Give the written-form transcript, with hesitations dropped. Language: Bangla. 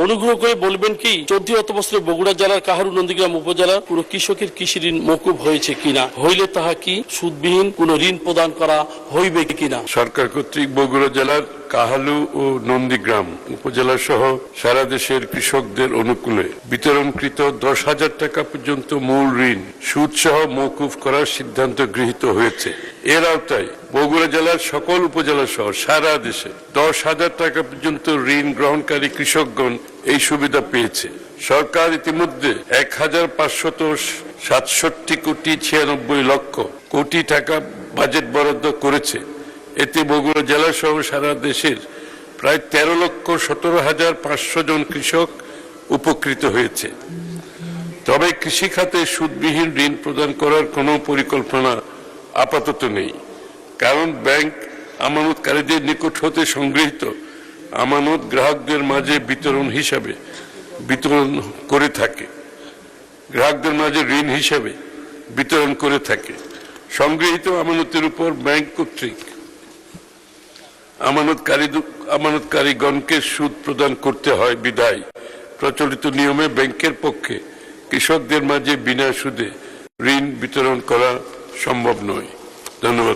অনুগ্রহ করে বলবেন কি চলতি অর্থবছরে বগুড়া জেলার কাহারু নন্দীগ্রাম উপজেলার কোন কৃষকের কৃষি ঋণ মকুব হয়েছে কিনা, হইলে তাহা কি সুদবিহীন কোন ঋণ প্রদান করা হইবে কিনা। সরকার কর্তৃক বগুড়া জেলার কাহালু ও নন্দীগ্রাম উপজেলা সহ সারা দেশের কৃষকদের অনুকূলে বিতরণকৃত 10,000 টাকা পর্যন্ত মূল ঋণ সুদ সহ মওকুফ করার সিদ্ধান্ত গৃহীত হয়েছে। এর আওতায় বগুড়া জেলার সকল উপজেলা সহ সারা দেশে 10,000 টাকা পর্যন্ত ঋণ গ্রহণকারী কৃষকগণ এই সুবিধা পেয়েছে। সরকার ইতিমধ্যে 1,567 কোটি 96 লক্ষ কোটি টাকা বাজেট বরাদ্দ করেছে। এতে বগুড়া জেলা সহ সারা দেশের প্রায় 13,17,500 জন কৃষক উপকৃত হয়েছে। তবে কৃষি খাতে সুদবিহীন ঋণ প্রদান করার কোনো পরিকল্পনা আপাতত নেই, কারণ ব্যাংক আমানতকারীদের নিকট হতে সংগৃহীত আমানত গ্রাহকদের মাঝে ঋণ হিসাবে বিতরণ করে থাকে। সংগৃহীত আমানতের উপর ব্যাংক কর্তৃক আমানতকারীগণকে সুদ প্রদান করতে হয় বিধায় প্রচলিত নিয়মে ব্যাংকের পক্ষে কৃষকদের মাঝে বিনা সুদে ঋণ বিতরণ করা সম্ভব নয়। ধন্যবাদ।